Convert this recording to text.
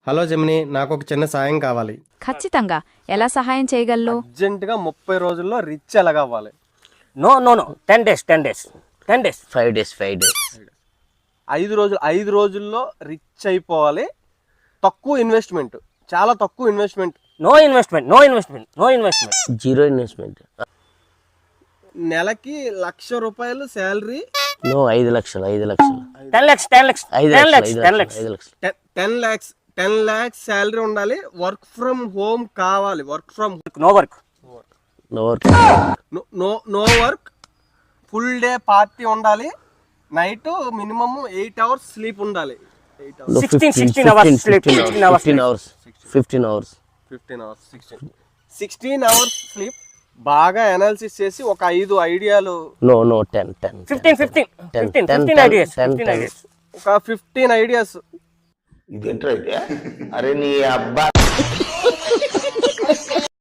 Hello Gemini, నాకు ఒక చిన్న సాయం కావాలి. ఖచ్చితంగా. ఎలా సహాయం చేయగలరు? అర్జెంటుగా 30 రోజుల్లో రిచ్ ఎలాగ అవ్వాలి? నో 10 days 5 days 5 రోజుల్లో రిచ్ అయిపోవాలి. తక్కువ ఇన్వెస్ట్మెంట్, చాలా తక్కువ investment. No investment zero investment. నెలకి ₹1,00,000 శాలరీ. నో 5 లక్షలు 10 lakhs 10 lakhs శాలరీ ఉండాలి. వర్క్ ఫ్రమ్ హోమ్ కావాలి. No work no work. Full day party ఉండాలి. నైట్ మినిమం 8 hours స్లీప్ ఉండాలి. 16 hours sleep 16 hours స్లీప్. బాగా అనాలిసిస్ చేసి ఒక 5 ఐడియాలు. నో 10 15 ideas ఒక 15 ఐడియాస్. ఇదేంట్రా అయితే? అరే నీ అబ్బా